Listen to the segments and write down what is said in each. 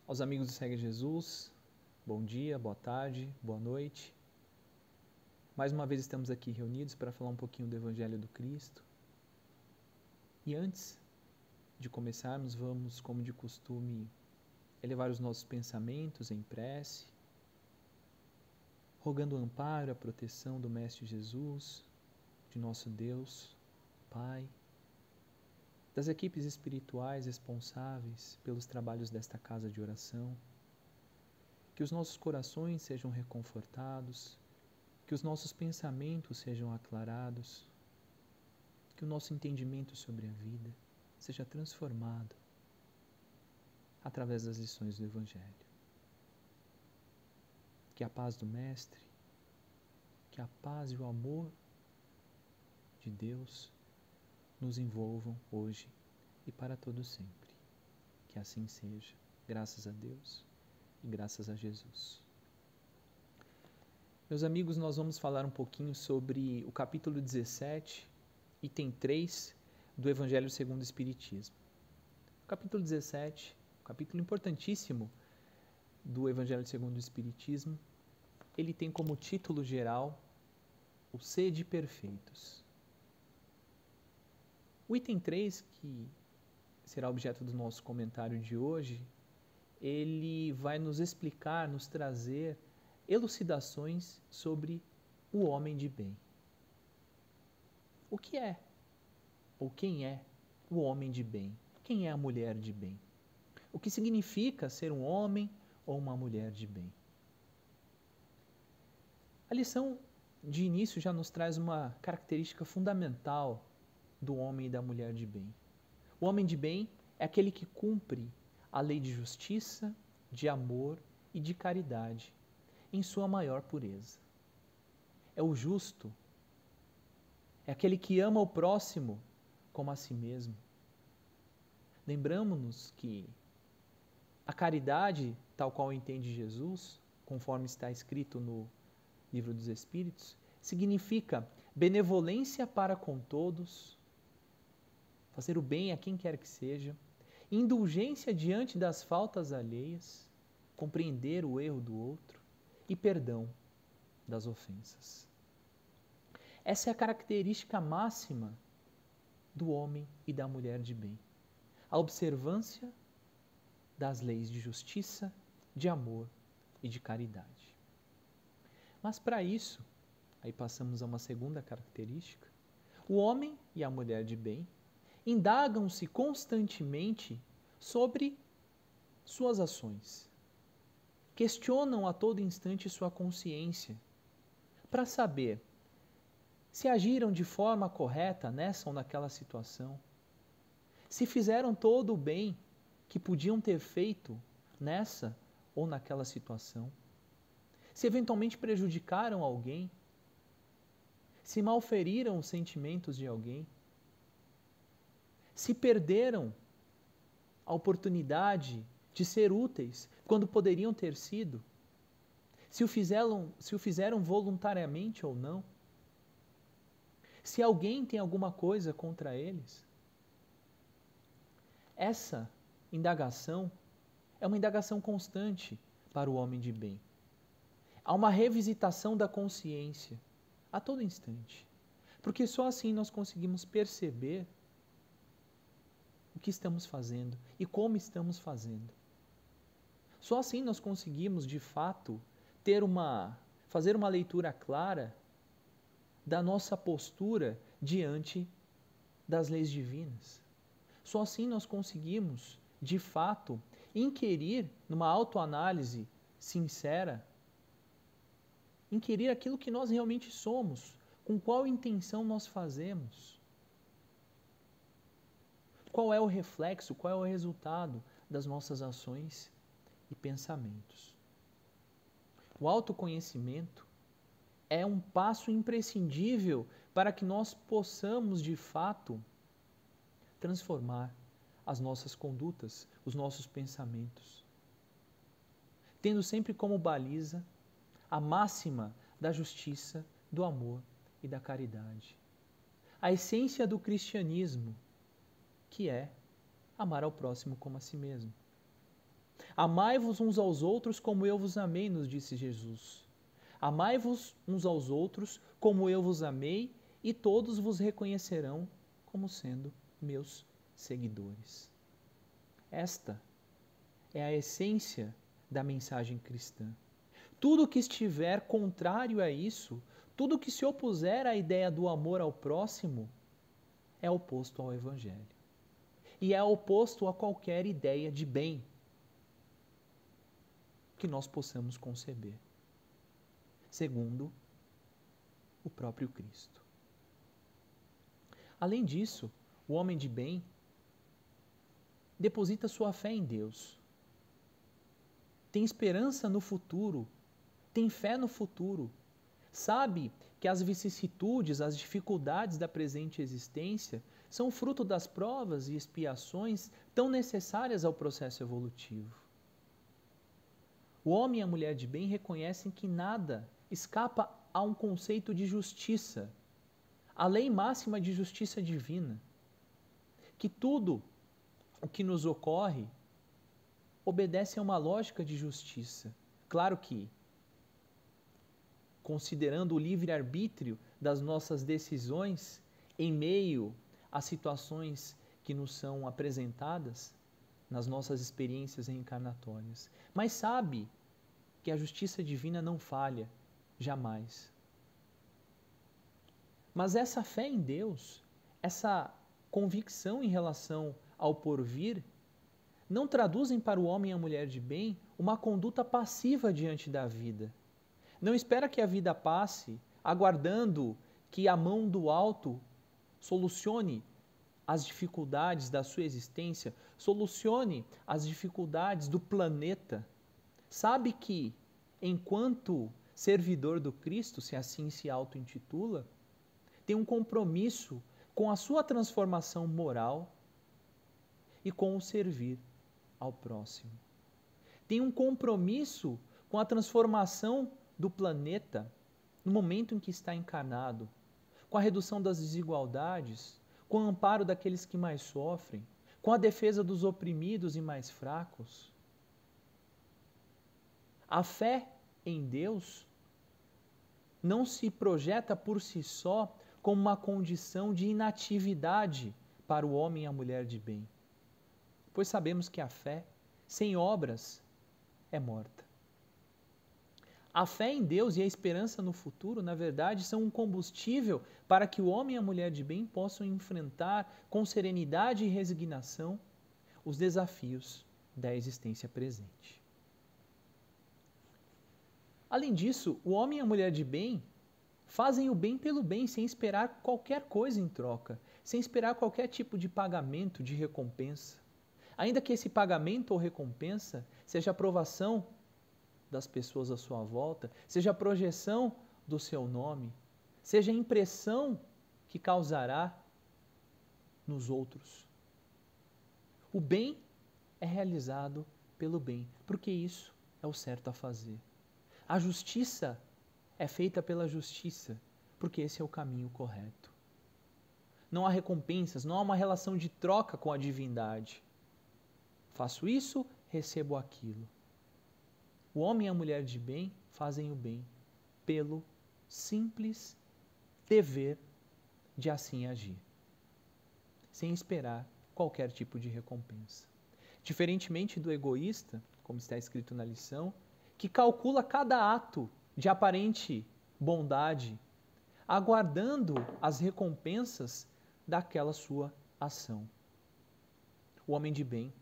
Aos amigos do Segue Jesus, bom dia, boa tarde, boa noite. Mais uma vez estamos aqui reunidos para falar um pouquinho do Evangelho do Cristo. E antes de começarmos, vamos, como de costume, elevar os nossos pensamentos em prece, rogando o amparo, a proteção do Mestre Jesus, de nosso Deus, Pai, das equipes espirituais responsáveis pelos trabalhos desta casa de oração, que os nossos corações sejam reconfortados, que os nossos pensamentos sejam aclarados, que o nosso entendimento sobre a vida seja transformado através das lições do Evangelho. Que a paz do Mestre, que a paz e o amor de Deus nos envolvam hoje e para todo sempre. Que assim seja, graças a Deus e graças a Jesus. Meus amigos, nós vamos falar um pouquinho sobre o capítulo 17, item 3 do Evangelho segundo o Espiritismo. O capítulo 17, um capítulo importantíssimo do Evangelho segundo o Espiritismo, ele tem como título geral o Sede Perfeitos. O item 3, que será objeto do nosso comentário de hoje, ele vai nos explicar, nos trazer elucidações sobre o homem de bem. O que é, ou quem é, o homem de bem? Quem é a mulher de bem? O que significa ser um homem ou uma mulher de bem? A lição de início já nos traz uma característica fundamental do homem e da mulher de bem. O homem de bem é aquele que cumpre a lei de justiça, de amor e de caridade em sua maior pureza. É o justo, é aquele que ama o próximo como a si mesmo. Lembramos-nos que a caridade, tal qual entende Jesus, conforme está escrito no Livro dos Espíritos, significa benevolência para com todos, fazer o bem a quem quer que seja, indulgência diante das faltas alheias, compreender o erro do outro e perdão das ofensas. Essa é a característica máxima do homem e da mulher de bem. A observância das leis de justiça, de amor e de caridade. Mas para isso, aí passamos a uma segunda característica, o homem e a mulher de bem indagam-se constantemente sobre suas ações. Questionam a todo instante sua consciência para saber se agiram de forma correta nessa ou naquela situação, se fizeram todo o bem que podiam ter feito nessa ou naquela situação, se eventualmente prejudicaram alguém, se malferiram os sentimentos de alguém, se perderam a oportunidade de ser úteis quando poderiam ter sido, se o fizeram voluntariamente ou não, se alguém tem alguma coisa contra eles. Essa indagação é uma indagação constante para o homem de bem. Há uma revisitação da consciência a todo instante, porque só assim nós conseguimos perceber o que estamos fazendo e como estamos fazendo. Só assim nós conseguimos, de fato, fazer uma leitura clara da nossa postura diante das leis divinas. Só assim nós conseguimos, de fato, inquirir numa autoanálise sincera, inquirir aquilo que nós realmente somos, com qual intenção nós fazemos. Qual é o reflexo, qual é o resultado das nossas ações e pensamentos. O autoconhecimento é um passo imprescindível para que nós possamos, de fato, transformar as nossas condutas, os nossos pensamentos, tendo sempre como baliza a máxima da justiça, do amor e da caridade. A essência do cristianismo, que é amar ao próximo como a si mesmo. Amai-vos uns aos outros como eu vos amei, nos disse Jesus. Amai-vos uns aos outros como eu vos amei, e todos vos reconhecerão como sendo meus seguidores. Esta é a essência da mensagem cristã. Tudo que estiver contrário a isso, tudo que se opuser à ideia do amor ao próximo, é oposto ao Evangelho. E é oposto a qualquer ideia de bem que nós possamos conceber, segundo o próprio Cristo. Além disso, o homem de bem deposita sua fé em Deus, tem esperança no futuro, tem fé no futuro, sabe que as vicissitudes, as dificuldades da presente existência são fruto das provas e expiações tão necessárias ao processo evolutivo. O homem e a mulher de bem reconhecem que nada escapa a um conceito de justiça, a lei máxima de justiça divina, que tudo o que nos ocorre obedece a uma lógica de justiça. Claro que, considerando o livre-arbítrio das nossas decisões em meio às situações que nos são apresentadas nas nossas experiências reencarnatórias. Mas sabe que a justiça divina não falha, jamais. Mas essa fé em Deus, essa convicção em relação ao porvir, não traduzem para o homem e a mulher de bem uma conduta passiva diante da vida. Não espera que a vida passe, aguardando que a mão do alto solucione as dificuldades da sua existência, solucione as dificuldades do planeta. Sabe que, enquanto servidor do Cristo, se assim se auto-intitula, tem um compromisso com a sua transformação moral e com o servir ao próximo. Tem um compromisso com a transformação do planeta no momento em que está encarnado, com a redução das desigualdades, com o amparo daqueles que mais sofrem, com a defesa dos oprimidos e mais fracos. A fé em Deus não se projeta por si só como uma condição de inatividade para o homem e a mulher de bem, pois sabemos que a fé, sem obras, é morta. A fé em Deus e a esperança no futuro, na verdade, são um combustível para que o homem e a mulher de bem possam enfrentar com serenidade e resignação os desafios da existência presente. Além disso, o homem e a mulher de bem fazem o bem pelo bem, sem esperar qualquer coisa em troca, sem esperar qualquer tipo de pagamento, de recompensa. Ainda que esse pagamento ou recompensa seja a aprovação das pessoas à sua volta, seja a projeção do seu nome, seja a impressão que causará nos outros. O bem é realizado pelo bem, porque isso é o certo a fazer. A justiça é feita pela justiça, porque esse é o caminho correto. Não há recompensas, não há uma relação de troca com a divindade. Faço isso, recebo aquilo. O homem e a mulher de bem fazem o bem pelo simples dever de assim agir, sem esperar qualquer tipo de recompensa. Diferentemente do egoísta, como está escrito na lição, que calcula cada ato de aparente bondade, aguardando as recompensas daquela sua ação. O homem de bem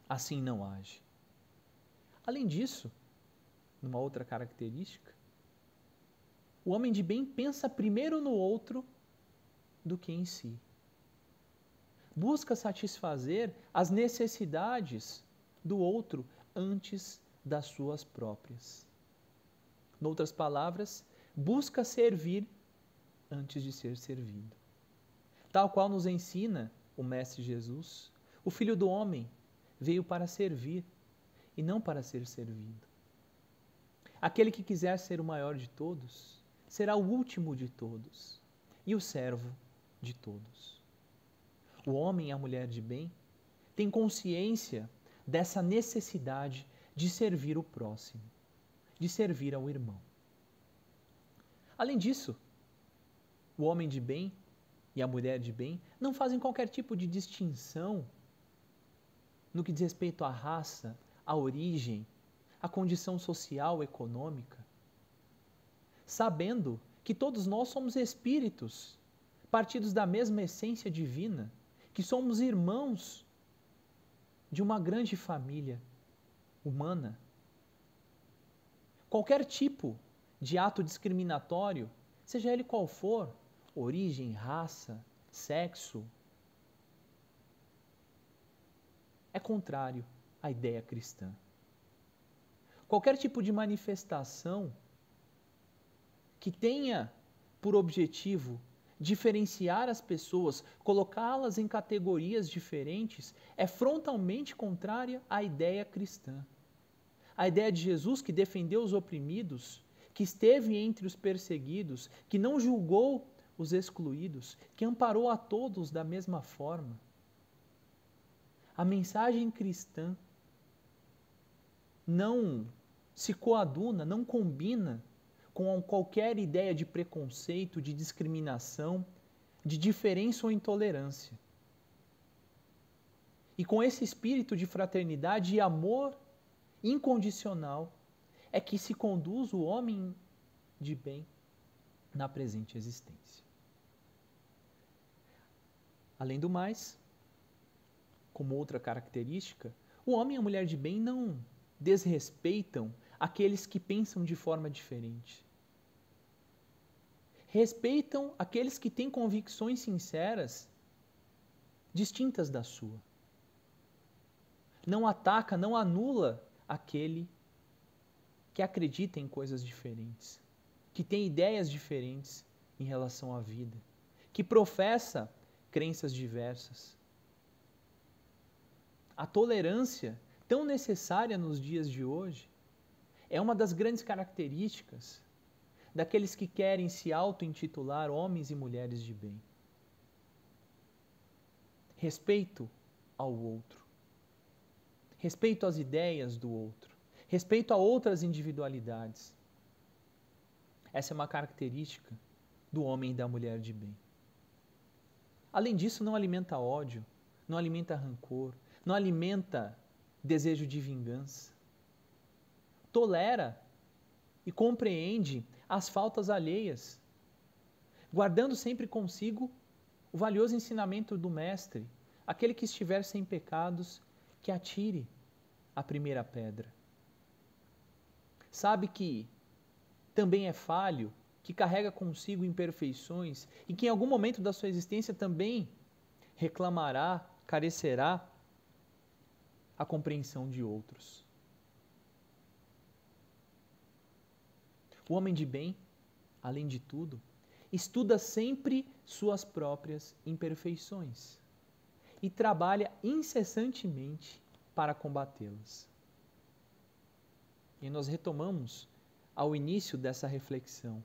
assim não age. Além disso, numa outra característica, o homem de bem pensa primeiro no outro do que em si. Busca satisfazer as necessidades do outro antes das suas próprias. Noutras palavras, busca servir antes de ser servido. Tal qual nos ensina o Mestre Jesus, o Filho do Homem veio para servir e não para ser servido. Aquele que quiser ser o maior de todos, será o último de todos e o servo de todos. O homem e a mulher de bem têm consciência dessa necessidade de servir o próximo, de servir ao irmão. Além disso, o homem de bem e a mulher de bem não fazem qualquer tipo de distinção no que diz respeito à raça, à origem, à condição social, econômica, sabendo que todos nós somos espíritos, partidos da mesma essência divina, que somos irmãos de uma grande família humana. Qualquer tipo de ato discriminatório, seja ele qual for, origem, raça, sexo, é contrário à ideia cristã. Qualquer tipo de manifestação que tenha por objetivo diferenciar as pessoas, colocá-las em categorias diferentes, é frontalmente contrária à ideia cristã. A ideia de Jesus que defendeu os oprimidos, que esteve entre os perseguidos, que não julgou os excluídos, que amparou a todos da mesma forma. A mensagem cristã não se coaduna, não combina com qualquer ideia de preconceito, de discriminação, de diferença ou intolerância. E com esse espírito de fraternidade e amor incondicional é que se conduz o homem de bem na presente existência. Além do mais, como outra característica, o homem e a mulher de bem não desrespeitam aqueles que pensam de forma diferente. Respeitam aqueles que têm convicções sinceras distintas da sua. Não ataca, não anula aquele que acredita em coisas diferentes, que tem ideias diferentes em relação à vida, que professa crenças diversas. A tolerância, tão necessária nos dias de hoje, é uma das grandes características daqueles que querem se auto-intitular homens e mulheres de bem. Respeito ao outro, respeito às ideias do outro, respeito a outras individualidades. Essa é uma característica do homem e da mulher de bem. Além disso, não alimenta ódio, não alimenta rancor, não alimenta desejo de vingança. Tolera e compreende as faltas alheias, guardando sempre consigo o valioso ensinamento do Mestre: aquele que estiver sem pecados, que atire a primeira pedra. Sabe que também é falho, que carrega consigo imperfeições e que em algum momento da sua existência também reclamará, carecerá a compreensão de outros. O homem de bem, além de tudo, estuda sempre suas próprias imperfeições e trabalha incessantemente para combatê-las. E nós retomamos ao início dessa reflexão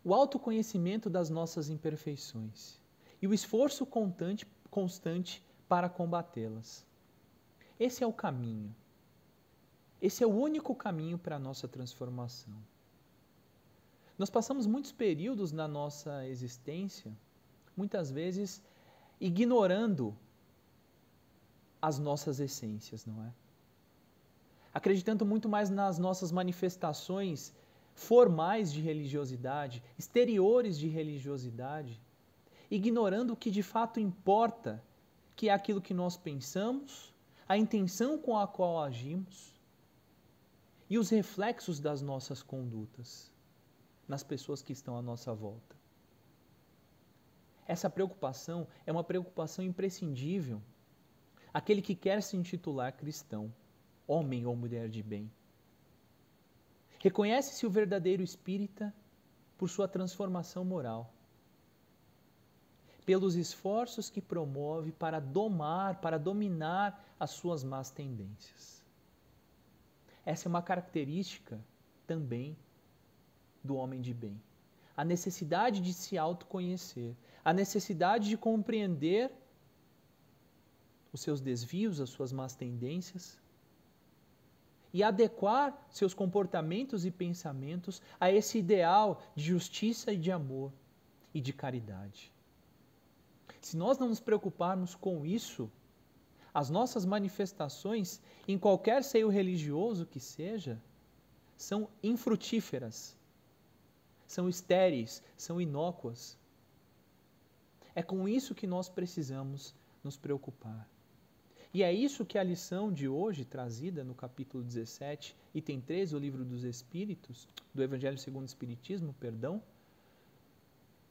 o autoconhecimento das nossas imperfeições e o esforço constante para combatê-las. Esse é o caminho. Esse é o único caminho para a nossa transformação. Nós passamos muitos períodos na nossa existência, muitas vezes, ignorando as nossas essências, não é? Acreditando muito mais nas nossas manifestações formais de religiosidade, exteriores de religiosidade, ignorando o que de fato importa, que é aquilo que nós pensamos, a intenção com a qual agimos e os reflexos das nossas condutas nas pessoas que estão à nossa volta. Essa preocupação é uma preocupação imprescindível àquele que quer se intitular cristão, homem ou mulher de bem. Reconhece-se o verdadeiro espírita por sua transformação moral, pelos esforços que promove para domar, para dominar as suas más tendências. Essa é uma característica também do homem de bem. A necessidade de se autoconhecer, a necessidade de compreender os seus desvios, as suas más tendências e adequar seus comportamentos e pensamentos a esse ideal de justiça e de amor e de caridade. Se nós não nos preocuparmos com isso, as nossas manifestações, em qualquer seio religioso que seja, são infrutíferas, são estéreis, são inócuas. É com isso que nós precisamos nos preocupar. E é isso que a lição de hoje, trazida no capítulo 17, item 13 do Livro dos Espíritos, do Evangelho segundo o Espiritismo,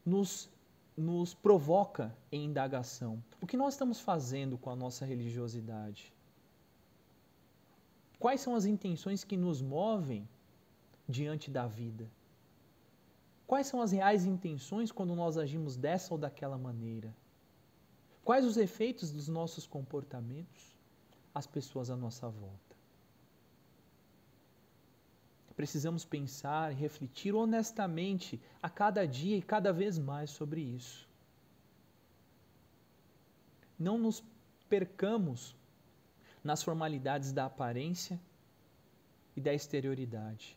nos provoca em indagação. O que nós estamos fazendo com a nossa religiosidade? Quais são as intenções que nos movem diante da vida? Quais são as reais intenções quando nós agimos dessa ou daquela maneira? Quais os efeitos dos nossos comportamentos às pessoas à nossa volta? Precisamos pensar e refletir honestamente a cada dia e cada vez mais sobre isso. Não nos percamos nas formalidades da aparência e da exterioridade.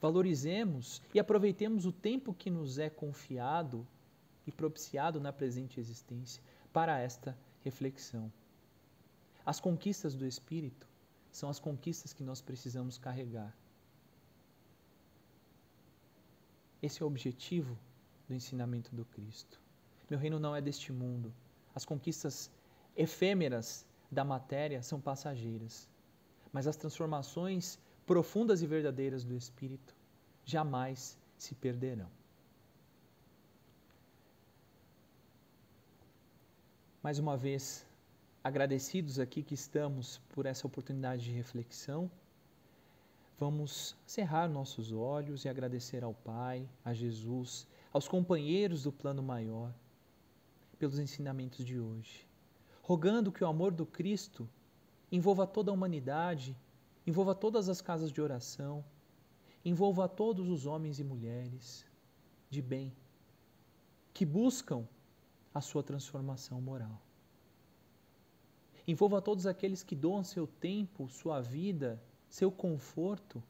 Valorizemos e aproveitemos o tempo que nos é confiado e propiciado na presente existência para esta reflexão. As conquistas do Espírito são as conquistas que nós precisamos carregar. Esse é o objetivo do ensinamento do Cristo. Meu reino não é deste mundo. As conquistas efêmeras da matéria são passageiras, mas as transformações profundas e verdadeiras do Espírito jamais se perderão. Mais uma vez, agradecidos aqui que estamos por essa oportunidade de reflexão, vamos cerrar nossos olhos e agradecer ao Pai, a Jesus, aos companheiros do plano maior, pelos ensinamentos de hoje, rogando que o amor do Cristo envolva toda a humanidade, envolva todas as casas de oração, envolva todos os homens e mulheres de bem, que buscam a sua transformação moral. Envolva todos aqueles que doam seu tempo, sua vida, seu conforto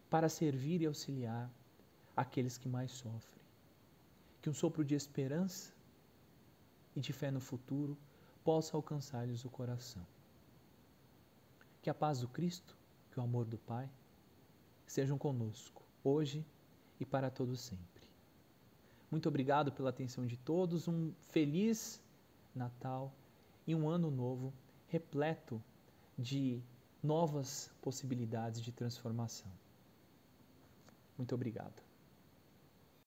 para servir e auxiliar aqueles que mais sofrem. Que um sopro de esperança e de fé no futuro possa alcançar-lhes o coração. Que a paz do Cristo, que o amor do Pai, sejam conosco, hoje e para todo sempre. Muito obrigado pela atenção de todos, um feliz Natal e um ano novo repleto de novas possibilidades de transformação. Muito obrigado.